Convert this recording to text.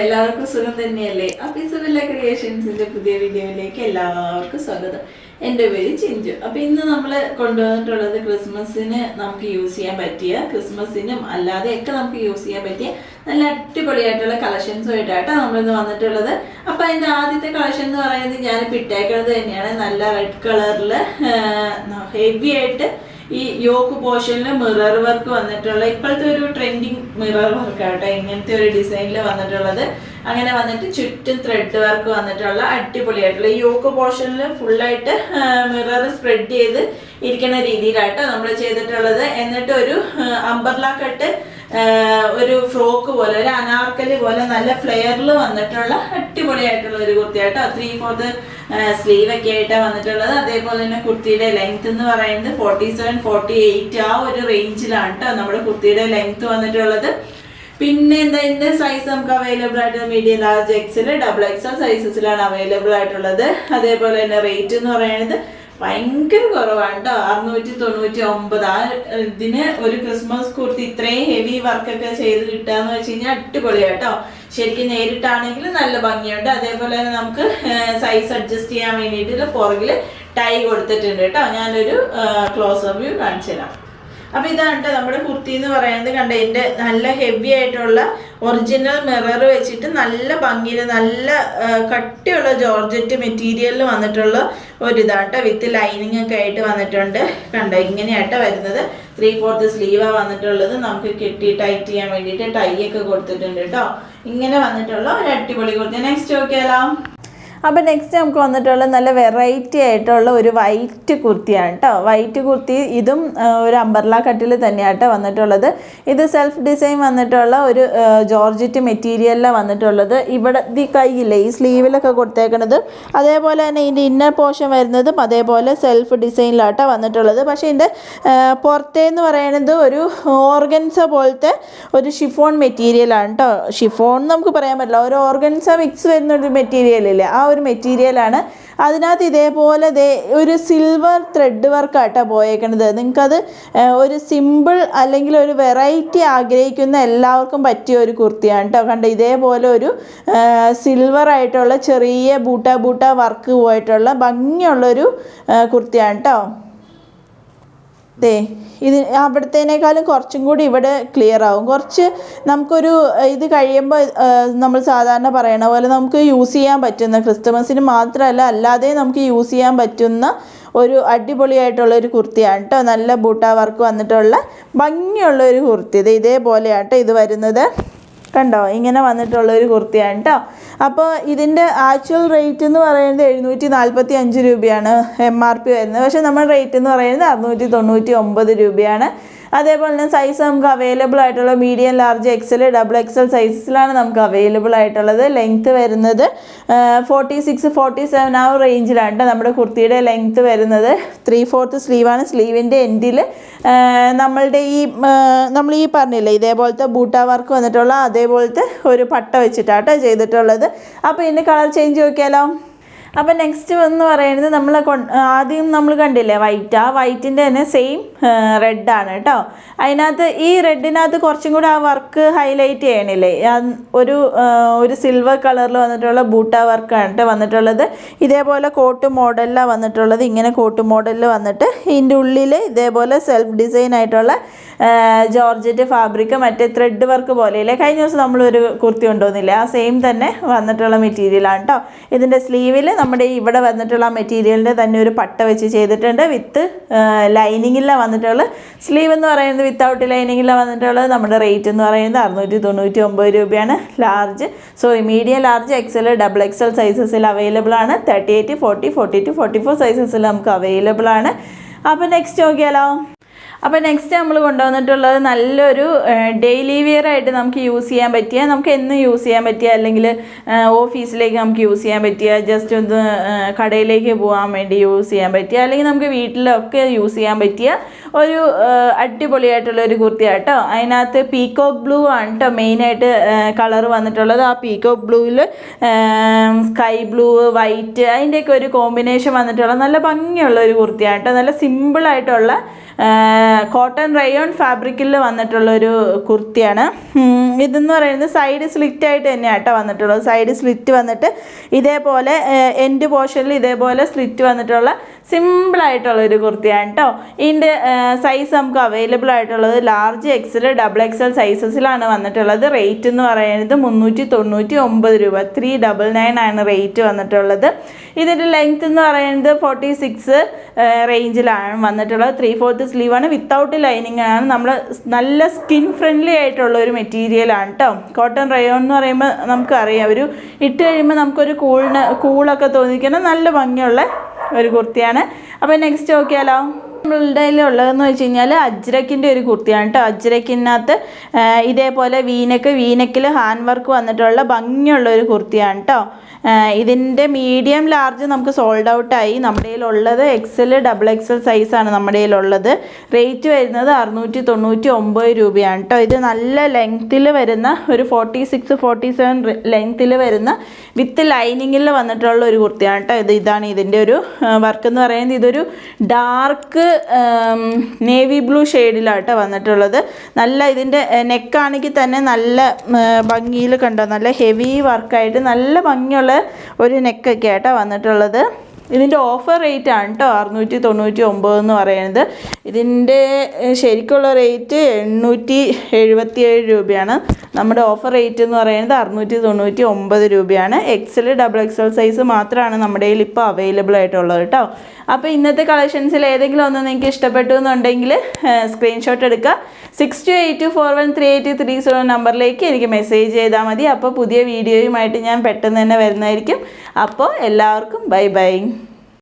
എല്ലാവർക്കും സുഖം തന്നെയല്ലേ? അപ്പിസബില്ല ക്രിയേഷൻസിന്റെ പുതിയ വീഡിയോയിലേക്ക് എല്ലാവർക്കും സ്വാഗതം. എൻ്റെ പേര് ചിഞ്ചു. അപ്പൊ ഇന്ന് നമ്മൾ കൊണ്ടുവന്നിട്ടുള്ളത് ക്രിസ്മസിന് നമുക്ക് യൂസ് ചെയ്യാൻ പറ്റിയ, ക്രിസ്മസിനും അല്ലാതെയൊക്കെ നമുക്ക് യൂസ് ചെയ്യാൻ പറ്റിയ നല്ല അടിപൊളിയായിട്ടുള്ള കളക്ഷൻസുമായിട്ടാണ് നമ്മളിന്ന് വന്നിട്ടുള്ളത്. അപ്പൊ അതിന്റെ ആദ്യത്തെ കളക്ഷൻ എന്ന് പറയുന്നത് ഞാൻ ഇട്ടേക്കുന്നത് തന്നെയാണ്. നല്ല റെഡ് കളറിൽ ഹെവി ആയിട്ട് ഈ യോക്ക് പോർഷനിൽ മിറർ വർക്ക് വന്നിട്ടുള്ള ഇപ്പോഴത്തെ ഒരു ട്രെൻഡിങ് മിറർ വർക്ക് ആട്ടോ ഇങ്ങനത്തെ ഒരു ഡിസൈനിൽ വന്നിട്ടുള്ളത്. അങ്ങനെ വന്നിട്ട് ചുറ്റും ത്രെഡ് വർക്ക് വന്നിട്ടുള്ള അടിപൊളിയായിട്ടുള്ള ഈ യോക്ക് പോർഷനിൽ ഫുള്ളായിട്ട് മിറർ സ്പ്രെഡ് ചെയ്ത് ഇരിക്കുന്ന രീതിയിലാട്ടോ നമ്മൾ ചെയ്തിട്ടുള്ളത്. എന്നിട്ട് ഒരു അംബർല കട്ട് ഒരു ഫ്രോക്ക് പോലെ ഒരു അനാർക്കലി പോലെ നല്ല ഫ്ലെയറിൽ വന്നിട്ടുള്ള അടിപൊളിയായിട്ടുള്ള ഒരു കുർത്തിയാട്ടോ. 3/4 സ്ലീവ് ഒക്കെ ആയിട്ടാണ് വന്നിട്ടുള്ളത്. അതേപോലെ തന്നെ കുർത്തിയുടെ ലെങ്ത് എന്ന് പറയുന്നത് 47-48 ആ ഒരു റേഞ്ചിലാണ് കേട്ടോ നമ്മുടെ കുർത്തിയുടെ ലെങ്ത് വന്നിട്ടുള്ളത്. പിന്നെ എന്താ ഇതിന്റെ സൈസ് നമുക്ക് അവൈലബിൾ ആയിട്ട് മീഡിയം, ലാർജ്, എക്സൽ, XXL സൈസസിലാണ് അവൈലബിൾ ആയിട്ടുള്ളത്. അതേപോലെ തന്നെ റേറ്റ് എന്ന് പറയുന്നത് ഭയങ്കര കുറവാണ് കേട്ടോ, 699. ആ ഇതിന് ഒരു ക്രിസ്മസ് കുർത്തി ഇത്രയും ഹെവി വർക്കൊക്കെ ചെയ്ത് കിട്ടാന്ന് വെച്ച് കഴിഞ്ഞാൽ അടിപൊളിയാട്ടോ. ശരിക്കും നേരിട്ടാണെങ്കിൽ നല്ല ഭംഗിയുണ്ട്. അതേപോലെ തന്നെ നമുക്ക് സൈസ് അഡ്ജസ്റ്റ് ചെയ്യാൻ വേണ്ടിയിട്ട് പുറകിൽ ടൈ കൊടുത്തിട്ടുണ്ട് കേട്ടോ. ഞാനൊരു ക്ലോസ് വ്യൂ കാണിച്ചു തരാം. അപ്പൊ ഇതാണ് നമ്മുടെ കുർത്തി എന്ന് പറയുന്നത്. കണ്ട ഇതിന്റെ നല്ല ഹെവി ആയിട്ടുള്ള ഒറിജിനൽ മിറർ വെച്ചിട്ട് നല്ല ഭംഗിയിൽ നല്ല കട്ടിയുള്ള ജോർജറ്റ് മെറ്റീരിയലിൽ വന്നിട്ടുള്ള ഒരിതാട്ടോ. വിത്ത് ലൈനിങ് ഒക്കെ ആയിട്ട് വന്നിട്ടുണ്ട്. കണ്ട ഇങ്ങനെയാട്ടോ വരുന്നത്. 3/4 സ്ലീവാണ് വന്നിട്ടുള്ളത്. നമുക്ക് കെട്ടി ടൈറ്റ് ചെയ്യാൻ വേണ്ടിയിട്ട് ടൈ ഒക്കെ കൊടുത്തിട്ടുണ്ട് കേട്ടോ. ഇങ്ങനെ വന്നിട്ടുള്ള ഒരു അടിപൊളി കുർത്തി. നെക്സ്റ്റ് നോക്കിയാലോ. അപ്പോൾ നെക്സ്റ്റ് നമുക്ക് വന്നിട്ടുള്ള നല്ല വെറൈറ്റി ആയിട്ടുള്ള ഒരു വൈറ്റ് കുർത്തിയാണ് കേട്ടോ. വൈറ്റ് കുർത്തി ഇതും ഒരു അംബർല കട്ടിൽ തന്നെയാട്ടോ വന്നിട്ടുള്ളത്. ഇത് സെൽഫ് ഡിസൈൻ വന്നിട്ടുള്ള ഒരു ജോർജറ്റ് മെറ്റീരിയലിലാണ് വന്നിട്ടുള്ളത്. ഇവിടെ ഈ കൈയില്ലേ ഈ സ്ലീവിലൊക്കെ കൊടുത്തേക്കണത്, അതേപോലെ തന്നെ ഇതിൻ്റെ ഇന്നർ പോർഷൻ വരുന്നതും അതേപോലെ സെൽഫ് ഡിസൈനിലാട്ടോ വന്നിട്ടുള്ളത്. പക്ഷേ ഇതിൻ്റെ പുറത്തേന്ന് പറയുന്നത് ഒരു ഓർഗൻസ പോലത്തെ ഒരു ഷിഫോൺ മെറ്റീരിയലാണ് കേട്ടോ. ഷിഫോൺ നമുക്ക് പറയാൻ പറ്റില്ല, ഒരു ഓർഗൻസ മിക്സ് വരുന്നൊരു മെറ്റീരിയലില്ലേ, ആ ഒരു മെറ്റീരിയലാണ്. അതിനകത്ത് ഇതേപോലെ ഒരു സിൽവർ ത്രെഡ് വർക്കാട്ടോ പോയേക്കണത്. നിങ്ങൾക്കത് ഒരു സിമ്പിൾ അല്ലെങ്കിൽ ഒരു വെറൈറ്റി ആഗ്രഹിക്കുന്ന എല്ലാവർക്കും പറ്റിയ ഒരു കുർത്തിയാണ് കേട്ടോ. കണ്ട ഇതേപോലെ ഒരു സിൽവർ ആയിട്ടുള്ള ചെറിയ ബൂട്ട വർക്ക് പോയിട്ടുള്ള ഭംഗിയുള്ളൊരു കുർത്തിയാണ് കേട്ടോ. ഇത് അവിടത്തേനേക്കാളും കുറച്ചും കൂടി ഇവിടെ ക്ലിയർ ആവും. കുറച്ച് നമുക്കൊരു ഇത് കഴിയുമ്പോൾ നമ്മൾ സാധാരണ പറയണ പോലെ നമുക്ക് യൂസ് ചെയ്യാൻ പറ്റുന്ന, ക്രിസ്മസിന് മാത്രമല്ല അല്ലാതെ നമുക്ക് യൂസ് ചെയ്യാൻ പറ്റുന്ന ഒരു അടിപൊളിയായിട്ടുള്ളൊരു കുർത്തിയാണ് കേട്ടോ. നല്ല ബൂട്ട വർക്ക് വന്നിട്ടുള്ള ഭംഗിയുള്ള ഒരു കുർത്തി. ഇതേപോലെയാണ് കേട്ടോ ഇത് വരുന്നത്. കണ്ടോ ഇങ്ങനെ വന്നിട്ടുള്ളൊരു കുർത്തിയാണ് കേട്ടോ. അപ്പോൾ ഇതിൻ്റെ ആക്ച്വൽ റേറ്റ് എന്ന് പറയുന്നത് 745 രൂപയാണ് MRP വരുന്നത്. പക്ഷേ നമ്മുടെ റേറ്റ് എന്ന് പറയുന്നത് 699 രൂപയാണ്. അതേപോലെ തന്നെ സൈസ് നമുക്ക് അവൈലബിൾ ആയിട്ടുള്ള മീഡിയം, ലാർജ്, എക്സൽ, XXL സൈസസിലാണ് നമുക്ക് അവൈലബിൾ ആയിട്ടുള്ളത്. ലെങ്ത്ത് വരുന്നത് 46-47 ആ റേഞ്ചിലാണ് കേട്ടോ നമ്മുടെ കുർത്തിയുടെ ലെങ്ത്ത് വരുന്നത്. 3/4 സ്ലീവാണ്. സ്ലീവിൻ്റെ എൻഡിൽ നമ്മൾ ഈ പറഞ്ഞില്ലേ ഇതേപോലത്തെ ബൂട്ട വർക്ക് വന്നിട്ടുള്ള അതേപോലത്തെ ഒരു പട്ട വെച്ചിട്ടാട്ടോ ചെയ്തിട്ടുള്ളത്. അപ്പോൾ ഇതിൻ്റെ കളർ ചേഞ്ച് നോക്കിയാലോ. അപ്പോൾ നെക്സ്റ്റ് എന്ന് പറയുന്നത് ആദ്യം നമ്മൾ കണ്ടില്ലേ വൈറ്റ്, ആ വൈറ്റിൻ്റെ തന്നെ സെയിം റെഡാണ് കേട്ടോ. അതിനകത്ത് ഈ റെഡിനകത്ത് കുറച്ചും കൂടി ആ വർക്ക് ഹൈലൈറ്റ് ചെയ്യണില്ലേ, ഒരു സിൽവർ കളറിൽ വന്നിട്ടുള്ള ബൂട്ട വർക്കാണ് കേട്ടോ വന്നിട്ടുള്ളത്. ഇതേപോലെ കോട്ട് മോഡലിലാണ് വന്നിട്ടുള്ളത്. ഇങ്ങനെ കോട്ട് മോഡലിൽ വന്നിട്ട് ഇതിൻ്റെ ഉള്ളിൽ ഇതേപോലെ സെൽഫ് ഡിസൈൻ ആയിട്ടുള്ള ജോർജറ്റ് ഫാബ്രിക് മറ്റേ ത്രെഡ് വർക്ക് പോലെയില്ലേ കഴിഞ്ഞ ദിവസം നമ്മളൊരു കുർത്തി കൊണ്ടുവന്നില്ലേ, ആ സെയിം തന്നെ വന്നിട്ടുള്ള മെറ്റീരിയലാണ് കേട്ടോ. ഇതിൻ്റെ സ്ലീവിൽ നമ്മുടെ ഇവിടെ വന്നിട്ടുള്ള മെറ്റീരിയലിൻ്റെ തന്നെ ഒരു പട്ട വെച്ച് ചെയ്തിട്ടുണ്ട്. വിത്ത് ലൈനിങ്ങിലാണ് വന്നിട്ടുള്ളത്. സ്ലീവ് എന്ന് പറയുന്നത് വിത്തൗട്ട് ലൈനിങ്ങിലാണ് വന്നിട്ടുള്ളത്. നമ്മുടെ റേറ്റ് എന്ന് പറയുന്നത് 699 രൂപയാണ്. മീഡിയം, ലാർജ്, എക്സൽ, XXL സൈസസിൽ അവൈലബിൾ ആണ്. 38, 40, 42, 44 സൈസസിൽ നമുക്ക് അവൈലബിൾ ആണ്. അപ്പോൾ നെക്സ്റ്റ് നോക്കിയാലോ. അപ്പോൾ നെക്സ്റ്റ് നമ്മൾ കൊണ്ടുവന്നിട്ടുള്ളത് നല്ലൊരു ഡെയിലി വെയർ ആയിട്ട് നമുക്ക് യൂസ് ചെയ്യാൻ പറ്റിയ, നമുക്ക് എന്നും യൂസ് ചെയ്യാൻ പറ്റിയ, അല്ലെങ്കിൽ ഓഫീസിലേക്ക് നമുക്ക് യൂസ് ചെയ്യാൻ പറ്റിയ, ജസ്റ്റ് ഒന്ന് കടയിലേക്ക് പോകാൻ വേണ്ടി യൂസ് ചെയ്യാൻ പറ്റിയ, അല്ലെങ്കിൽ നമുക്ക് വീട്ടിലൊക്കെ യൂസ് ചെയ്യാൻ പറ്റിയ ഒരു അടിപൊളിയായിട്ടുള്ള ഒരു കുർത്തിയാണ് കേട്ടോ. അതിനകത്ത് പീക്കോക്ക് ബ്ലൂ ആണ് കേട്ടോ മെയിനായിട്ട് കളർ വന്നിട്ടുള്ളത്. ആ പീക്കോക്ക് ബ്ലൂവിൽ സ്കൈ ബ്ലൂ, വൈറ്റ് അതിൻ്റെയൊക്കെ ഒരു കോമ്പിനേഷൻ വന്നിട്ടുള്ള നല്ല ഭംഗിയുള്ള ഒരു കുർത്തിയാണ് കേട്ടോ. നല്ല സിമ്പിളായിട്ടുള്ള കോട്ടൺ റയോൺ ഫാബ്രിക്കിൽ വന്നിട്ടുള്ളൊരു കുർത്തിയാണ്. ഇതെന്ന് പറയുന്നത് സൈഡ് സ്ലിറ്റ് ആയിട്ട് തന്നെയാണ് കേട്ടോ വന്നിട്ടുള്ളത്. സൈഡ് സ്ലിറ്റ് വന്നിട്ട് ഇതേപോലെ എൻഡ് പോർഷനിൽ ഇതേപോലെ സ്ലിറ്റ് വന്നിട്ടുള്ള സിമ്പിളായിട്ടുള്ളൊരു കുർത്തിയാണ് കേട്ടോ. ഇതിൻ്റെ സൈസ് നമുക്ക് അവൈലബിൾ ആയിട്ടുള്ളത് ലാർജ് എക്സൽ ഡബിൾ എക്സൽ സൈസസിലാണ് വന്നിട്ടുള്ളത്. റേറ്റ് എന്ന് പറയുന്നത് 399 രൂപ, 399 ആണ് റേറ്റ് വന്നിട്ടുള്ളത്. ഇതിൻ്റെ ലെങ്ത് എന്ന് പറയുന്നത് 46 റേഞ്ചിലാണ് വന്നിട്ടുള്ളത്. 3/4 സ്ലീവാണ്, വിത്തൗട്ട് ലൈനിങ് ആണ്. നമ്മൾ നല്ല സ്കിൻ ഫ്രണ്ട്ലി ആയിട്ടുള്ള ഒരു മെറ്റീരിയലാണ് കേട്ടോ. കോട്ടൺ റയോൺ എന്ന് പറയുമ്പോൾ നമുക്കറിയാം, ഒരു ഇട്ട് കഴിയുമ്പോൾ നമുക്കൊരു കൂളൊക്കെ തോന്നിക്കുന്ന നല്ല ഭംഗിയുള്ള ഒരു കുർത്തിയാണ്. അപ്പോൾ നെക്സ്റ്റ് നോക്കിയാലോ. നമ്മളുടെ ഉള്ളതെന്ന് വെച്ച് കഴിഞ്ഞാൽ അജ്രക്കിൻ്റെ ഒരു കുർത്തിയാണ് കേട്ടോ. അജ്രക്കിനകത്ത് ഇതേപോലെ വീനക്കിൽ ഹാൻഡ് വർക്ക് വന്നിട്ടുള്ള ഭംഗിയുള്ള ഒരു കുർത്തിയാണ് കേട്ടോ. ഇതിൻ്റെ മീഡിയം ലാർജ് നമുക്ക് സോൾഡ് ഔട്ടായി. നമ്മുടെ കയ്യിലുള്ളത് എക്സൽ ഡബിൾ എക്സൽ സൈസാണ് നമ്മുടെ കയ്യിലുള്ളത്. റേറ്റ് വരുന്നത് 699 രൂപയാണ് കേട്ടോ. ഇത് നല്ല ലെങ്ത്തിൽ വരുന്ന ഒരു 46-47 ലെങ്ത്തിൽ വരുന്ന വിത്ത് ലൈനിങ്ങിൽ വന്നിട്ടുള്ള ഒരു കുർത്തിയാണ് കേട്ടോ. ഇതാണ് ഇതിൻ്റെ ഒരു വർക്ക് എന്ന് പറയുന്നത്. ഇതൊരു ഡാർക്ക് നേവി ബ്ലൂ ഷെയ്ഡിലാട്ടോ വന്നിട്ടുള്ളത്. നല്ല ഇതിൻ്റെ നെക്കാണെങ്കിൽ തന്നെ നല്ല ഭംഗിയിൽ കണ്ടോ, നല്ല ഹെവി വർക്കായിട്ട് നല്ല ഭംഗിയുള്ള ഒരു നെക്കൊക്കെ ആട്ടോ വന്നിട്ടുള്ളത്. ഇതിൻ്റെ ഓഫർ റേറ്റ് ആണ് കേട്ടോ 699 എന്ന് പറയുന്നത്. ഇതിൻ്റെ ശരിക്കുള്ള റേറ്റ് 877 രൂപയാണ്. നമ്മുടെ ഓഫർ റേറ്റ് എന്ന് പറയുന്നത് 699 രൂപയാണ്. എക്സൽ ഡബിൾ എക്സൽ സൈസ് മാത്രമാണ് നമ്മുടെ കയ്യിൽ ഇപ്പോൾ അവൈലബിൾ ആയിട്ടുള്ളത് കേട്ടോ. അപ്പോൾ ഇന്നത്തെ കളക്ഷൻസിൽ ഏതെങ്കിലും ഒന്ന് നിങ്ങൾക്ക് ഇഷ്ടപ്പെട്ടു എന്നുണ്ടെങ്കിൽ സ്ക്രീൻഷോട്ട് എടുക്കുക. 6282413830 നമ്പറിലേക്ക് എനിക്ക് മെസ്സേജ് ചെയ്താൽ മതി. അപ്പോൾ പുതിയ വീഡിയോയുമായിട്ട് ഞാൻ പെട്ടെന്ന് തന്നെ വരുന്നതായിരിക്കും. അപ്പോൾ എല്ലാവർക്കും ബൈ ബൈ.